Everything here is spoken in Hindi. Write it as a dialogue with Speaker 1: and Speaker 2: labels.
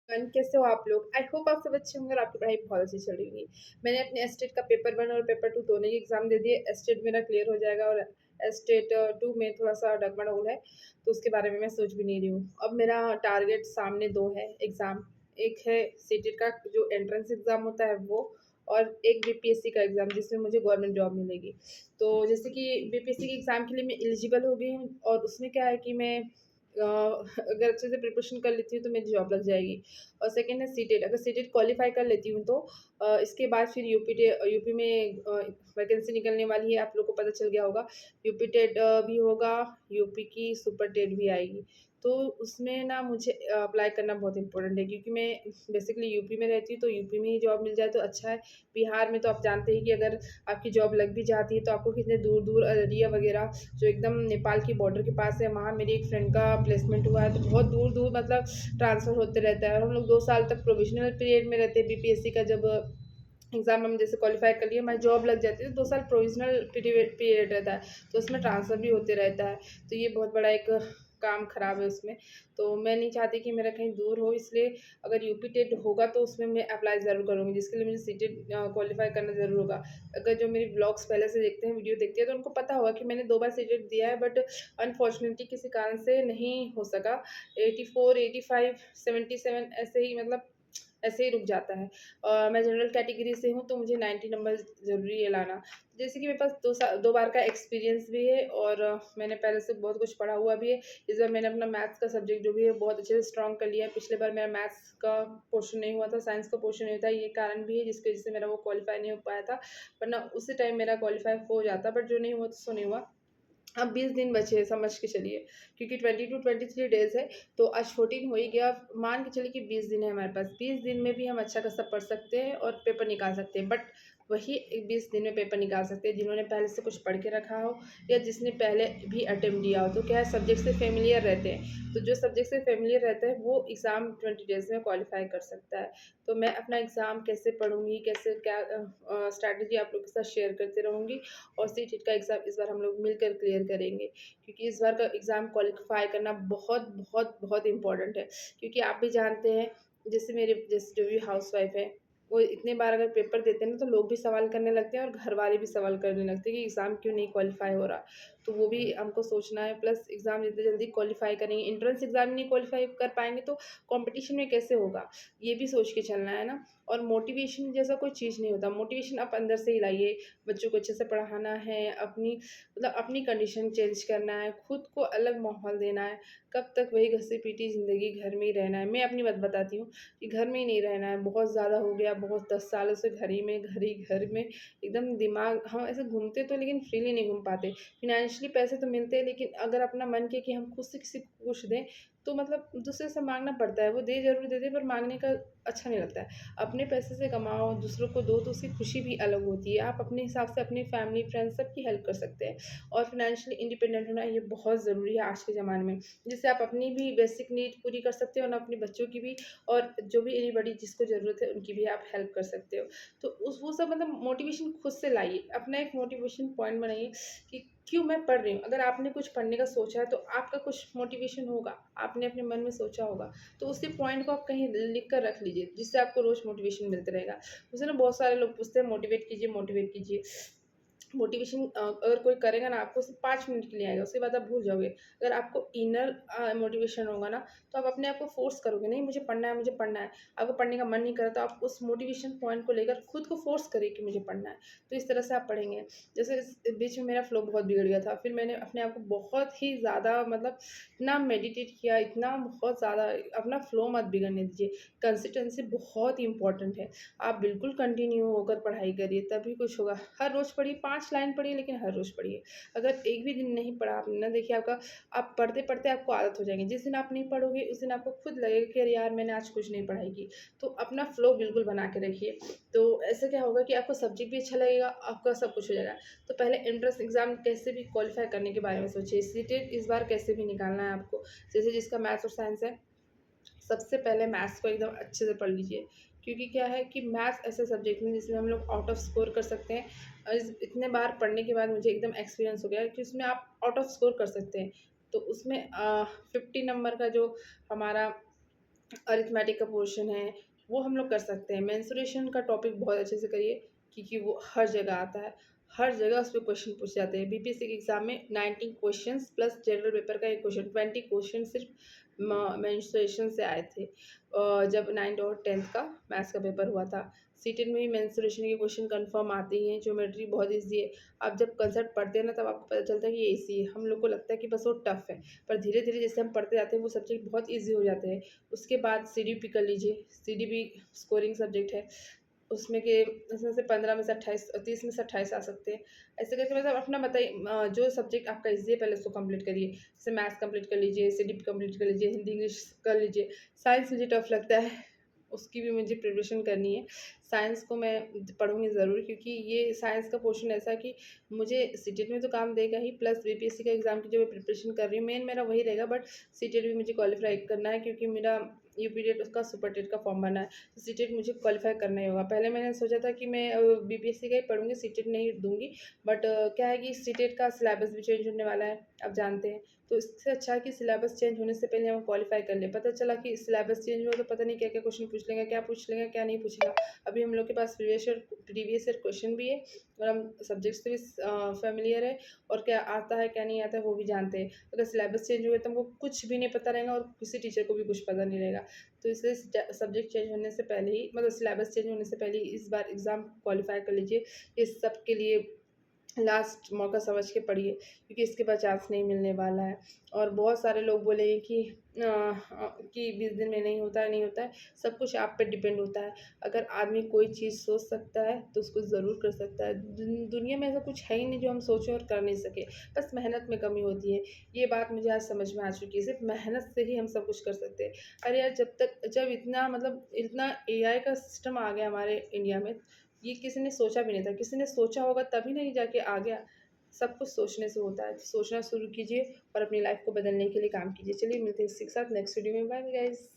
Speaker 1: कैसे हो आप लोग? आई होप आप सब अच्छे होंगे और आपकी पढ़ाई बहुत अच्छी चल रही होगी। मैंने अपने एस्टेट का पेपर 1 और पेपर 2 दोनों ही एग्ज़ाम दे दिए। एस्टेट मेरा क्लियर हो जाएगा और एस्टेट 2 में थोड़ा-सा डगमग है, तो उसके बारे में मैं सोच भी नहीं रही हूँ। अब मेरा टारगेट सामने 2 है एग्ज़ाम। एक है सीटेट का जो एंट्रेंस एग्ज़ाम होता है वो और एक बीपीएससी का एग्ज़ाम जिसमें मुझे गवर्नमेंट जॉब मिलेगी। तो जैसे कि बीपीएससी के एग्ज़ाम के लिए मैं एलिजिबल हो गई हूँ और उसमें क्या है कि मैं अगर अच्छे से प्रिपरेशन कर लेती हूँ तो मेरी जॉब लग जाएगी। और सेकंड है सीटेट, अगर सीटेट क्वालीफाई कर लेती हूँ तो इसके बाद फिर यूपी में वैकेंसी निकलने वाली है, आप लोग को पता चल गया होगा। यूपी टेट भी होगा, यूपी की सुपर टेट भी आएगी। तो उसमें ना मुझे अप्लाई करना बहुत इम्पोर्टेंट है क्योंकि मैं बेसिकली यूपी में रहती हूँ, तो यूपी में ही जॉब मिल जाए तो अच्छा है। बिहार में तो आप जानते हैं कि अगर आपकी जॉब लग भी जाती है तो आपको कितने दूर-दूर अररिया वगैरह जो एकदम नेपाल की बॉर्डर के पास है, वहाँ मेरी एक फ्रेंड का प्लेसमेंट हुआ है, तो बहुत दूर-दूर मतलब ट्रांसफ़र होते रहता है और हम लोग 2 साल तक प्रोविज़नल पीरियड में रहते हैं बीपीएससी का जब एग्ज़ाम हम जैसे क्वालीफ़ाई कर लिए, हमारी जॉब लग जाती है, तो 2 साल प्रोविज़नल पीरियड रहता है, तो उसमें ट्रांसफ़र भी होते रहता है। तो ये बहुत बड़ा एक काम ख़राब है उसमें, तो मैं नहीं चाहती कि मेरा कहीं दूर हो, इसलिए अगर यूपी टेट होगा तो उसमें मैं अप्लाई ज़रूर करूँगी, जिसके लिए मुझे सीटेट क्वालीफ़ाई करना ज़रूर होगा। अगर जो मेरी व्लॉग्स पहले से देखते हैं, वीडियो देखते हैं, तो उनको पता होगा कि मैंने 2 बार सीटेट दिया है, बट अनफॉर्चुनेटली किसी कारण से नहीं हो सका। 84, 85, 77 ऐसे ही मतलब ऐसे ही रुक जाता है। मैं जनरल कैटेगरी से हूँ, तो मुझे 90 नंबर ज़रूरी है लाना। जैसे कि मेरे पास 2 बार का एक्सपीरियंस भी है और मैंने पहले से बहुत कुछ पढ़ा हुआ भी है। इस बार मैंने अपना मैथ्स का सब्जेक्ट जो भी है बहुत अच्छे से स्ट्रॉन्ग कर लिया है। पिछले बार मेरा मैथ्स का पोर्शन नहीं हुआ था, साइंस का पोर्शन नहीं था, ये कारण भी है जिसकी वज़ह से मेरा वो क्वालीफाई नहीं हो पाया था। वरना उसी टाइम मेरा क्वालीफाई हो जाता, बट जो नहीं हुआ तो सो नहीं हुआ। अब 20 दिन बचे हैं समझ के चलिए, क्योंकि 20 टू 23 डेज़ है, तो आज 14 हो ही गया। मान के चलिए कि 20 दिन है हमारे पास। 20 दिन में भी हम अच्छा खासा पढ़ सकते हैं और पेपर निकाल सकते हैं। बट वही 20 दिन में पेपर निकाल सकते हैं जिन्होंने पहले से कुछ पढ़ के रखा हो या जिसने पहले भी अटेम्प्ट दिया हो। तो क्या है, सब्जेक्ट से फ़ेमिलियर रहते हैं। तो जो सब्जेक्ट से फ़ेमिलियर रहता है वो एग्ज़ाम 20 डेज़ में क्वालीफ़ाई कर सकता है। तो मैं अपना एग्ज़ाम कैसे पढ़ूँगी, कैसे क्या स्ट्रैटेजी आप लोग के साथ शेयर करती रहूँगी और सीटेट का एग्ज़ाम इस बार हम लोग मिलकर क्लियर करेंगे, क्योंकि इस बार का एग्ज़ाम क्वालीफ़ाई करना बहुत, बहुत, बहुत इम्पोर्टेंट है। क्योंकि आप भी जानते हैं, जैसे मेरे जैसे जो भी हाउसवाइफ़ है, वो इतने बार अगर पेपर देते हैं ना, तो लोग भी सवाल करने लगते हैं और घरवाले भी सवाल करने लगते हैं कि एग्ज़ाम क्यों नहीं क्वालीफ़ाई हो रहा। तो वो भी हमको सोचना है, प्लस एग्ज़ाम जितनी जल्दी क्वालीफ़ाई करेंगे, एंट्रेंस एग्ज़ाम ही नहीं क्वालीफ़ाई कर पाएँगे तो कॉम्पिटिशन में कैसे होगा? ये भी सोच के चलना है ना। और मोटिवेशन जैसा कोई चीज़ नहीं होता, मोटिवेशन आप अंदर से ही लाइए। बच्चों को अच्छे से पढ़ाना है, अपनी मतलब अपनी कंडीशन चेंज करना है, खुद को अलग माहौल देना है। कब तक वही घसी-पिटी ज़िंदगी, घर में ही रहना है। मैं अपनी बात बताती हूँ कि घर में ही नहीं रहना है, बहुत ज़्यादा हो गया, बहुत 10 सालों से घर में एकदम दिमाग हम ऐसे घूमते तो लेकिन फ्रीली नहीं घूम पाते। फ़ाइनेंशियली पैसे तो मिलते हैं, लेकिन अगर अपना मन किया कि हम खुद से किसी को कुछ दें, तो मतलब दूसरे से माँगना पड़ता है। वो दे ज़रूर देते हैं पर माँगने का अच्छा नहीं लगता है। अपने पैसे से कमाओ, दूसरों को दो तो उसकी खुशी भी अलग होती है। आप अपने हिसाब से अपनी फैमिली, फ्रेंड्स सबकी हेल्प कर सकते हैं और फ़ाइनेंशियली इंडिपेंडेंट होना ये बहुत ज़रूरी है आज के ज़माने में। जिससे आप अपनी भी बेसिक नीड पूरी कर सकते हो और अपने बच्चों की भी, और जो भी एनीबॉडी जिसको ज़रूरत है उनकी भी आप हेल्प कर सकते हो। तो उस वो सब मतलब मोटिवेशन खुद से लाइए। अपना एक मोटिवेशन पॉइंट बनाइए कि क्यों मैं पढ़ रही हूँ। अगर आपने कुछ पढ़ने का सोचा है तो आपका कुछ मोटिवेशन होगा। आपने अपने मन में सोचा होगा। तो उसी पॉइंट को आप कहीं लिख कर रख लीजिए, जिससे आपको रोज़ मोटिवेशन मिलता रहेगा। मुझसे ना बहुत सारे लोग पूछते हैं मोटिवेट कीजिए, मोटिवेट कीजिए। मोटिवेशन अगर कोई करेगा ना आपको सिर्फ़ 5 मिनट के लिए आएगा, उसके बाद आप भूल जाओगे। अगर आपको इनर मोटिवेशन होगा ना, तो आप अपने आप को फ़ोर्स करोगे, नहीं मुझे पढ़ना है, मुझे पढ़ना है। आपको पढ़ने का मन नहीं कर रहा तो आप उस मोटिवेशन पॉइंट को लेकर खुद को फ़ोर्स करिए कि मुझे पढ़ना है। तो इस तरह से आप पढ़ेंगे। जैसे इस बीच में मेरा फ्लो बहुत बिगड़ गया था, फिर मैंने अपने आप को बहुत ही ज़्यादा मतलब इतना मेडिटेट किया, इतना बहुत ज़्यादा अपना फ्लो मत बिगड़ने दीजिए। कंसिस्टेंसी बहुत ही इम्पोर्टेंट है। आप बिल्कुल कंटिन्यू होकर पढ़ाई करिए, तभी कुछ होगा। हर रोज़ पढ़िए, 5 लाइन पढ़िए, लेकिन हर रोज़ पढ़िए। अगर एक भी दिन नहीं पढ़ा आपने ना, देखिए आपका आप पढ़ते-पढ़ते आपको आदत हो जाएगी। जिस दिन आप नहीं पढ़ोगे उस दिन आपको खुद लगेगा कि अरे यार मैंने आज कुछ नहीं पढ़ाई की। तो अपना फ्लो बिल्कुल बना के रखिए। तो ऐसे क्या होगा कि आपको सब्जेक्ट भी अच्छा लगेगा, आपका सब कुछ हो जाएगा। तो पहले एंट्रेंस एग्ज़ाम कैसे भी क्वालीफाई करने के बारे में सोचिए। सीटेट इस बार कैसे भी निकालना है आपको। जैसे जिसका मैथ्स और साइंस है, सबसे पहले मैथ्स को एकदम अच्छे से पढ़ लीजिए, क्योंकि क्या है कि मैथ्स ऐसे सब्जेक्ट में जिसमें हम लोग आउट ऑफ स्कोर कर सकते हैं। इस इतने बार पढ़ने के बाद मुझे एकदम एक्सपीरियंस हो गया है कि उसमें आप आउट ऑफ स्कोर कर सकते हैं। तो उसमें 50 नंबर का जो हमारा अरिथमेटिक का पोर्शन है, वो हम लोग कर सकते हैं। मेंस्ट्रुएशन का टॉपिक बहुत अच्छे से करिए क्योंकि वो हर जगह आता है, हर जगह उस पे क्वेश्चन पूछे जाते हैं। बीपीएससी के एग्ज़ाम में 19 क्वेश्चंस प्लस जनरल पेपर का एक क्वेश्चन, 20 क्वेश्चन सिर्फ मेंस्ट्रुएशन से आए थे। जब 9th और 10th का मैथ्स का पेपर हुआ था। सीटेट में भी मेंस्ट्रुएशन के क्वेश्चन कन्फर्म आते ही हैं, ज्योमेट्री बहुत ईज़ी है। आप जब कंसेप्ट पढ़ते हैं ना तब आपको पता चलता है कि ये ईज़ी है, हम लोग को लगता है कि बस वो टफ़ है, पर धीरे-धीरे जैसे हम पढ़ते जाते हैं वो सब्जेक्ट बहुत ईज़ी हो जाते हैं। उसके बाद सीडीपी कर लीजिए, सीडीपी स्कोरिंग सब्जेक्ट है, उसमें के उसमें से 15 में से 28 30 में से 28 आ सकते हैं। ऐसे करके मतलब अपना बताइए जो सब्जेक्ट आपका ईज़ी है पहले उसको कंप्लीट करिए। जैसे मैथ्स कंप्लीट कर लीजिए, सीडीपी कंप्लीट कर लीजिए, हिंदी इंग्लिश कर लीजिए। साइंस मुझे टफ लगता है, उसकी भी मुझे प्रिपरेशन करनी है। साइंस को मैं पढ़ूँगी ज़रूर क्योंकि ये साइंस का पोर्शन ऐसा है कि मुझे सीटेट में तो काम देगा ही, प्लस बीपीएससी का एग्ज़ाम की जो मैं प्रिपरेशन कर रही हूँ मेन मेरा वही रहेगा, बट सीटेट भी मुझे क्वालीफाई करना है क्योंकि मेरा यूपी टेट उसका सुपर टेट का फॉर्म भरना है। तो सीटेट मुझे क्वालीफाई करना ही होगा। पहले मैंने सोचा था कि मैं बीपीएससी का ही पढ़ूँगी, सीटेट नहीं दूँगी, बट क्या है कि सीटेट का सिलेबस भी चेंज होने वाला है, आप जानते हैं। तो इससे अच्छा है कि सिलेबस चेंज होने से पहले हम क्वालीफाई कर लें। पता चला कि सिलेबस चेंज हुआ तो पता नहीं क्या-क्या क्वेश्चन पूछ लेंगे, क्या नहीं पूछेगा। अभी हम लोग के पास प्रीवियस ईयर क्वेश्चन भी है और हम सब्जेक्ट से भी फ़ैमिलियर है और क्या आता है, क्या नहीं आता है, वो भी जानते हैं। अगर सिलेबस चेंज हुआ तो हमको कुछ भी नहीं पता रहेगा और किसी टीचर को भी कुछ पता नहीं रहेगा। तो इसलिए सब्जेक्ट चेंज होने से पहले ही मतलब सिलेबस चेंज होने से पहले ही इस बार एग्ज़ाम क्वालीफाई कर लीजिए। इस सब के लिए लास्ट मौका समझ के पढ़िए क्योंकि इसके बाद चांस नहीं मिलने वाला है। और बहुत सारे लोग बोलेंगे कि 20 दिन में नहीं होता है, नहीं होता है। सब कुछ आप पे डिपेंड होता है। अगर आदमी कोई चीज़ सोच सकता है तो उसको ज़रूर कर सकता है। दुनिया में ऐसा कुछ है ही नहीं जो हम सोचें और कर नहीं सकें। बस मेहनत में कमी होती है। ये बात मुझे आज समझ में आ चुकी है। सिर्फ़ मेहनत से ही हम सब कुछ कर सकते हैं। अरे यार जब इतना मतलब इतना एआई का सिस्टम आ गया हमारे इंडिया में, ये किसी ने सोचा भी नहीं था। किसी ने सोचा होगा तभी नहीं जाके आ गया। सब कुछ सोचने से होता है। तो सोचना शुरू कीजिए और अपनी लाइफ़ को बदलने के लिए काम कीजिए। चलिए मिलते हैं इसी के साथ नेक्स्ट वीडियो में। Bye bye guys.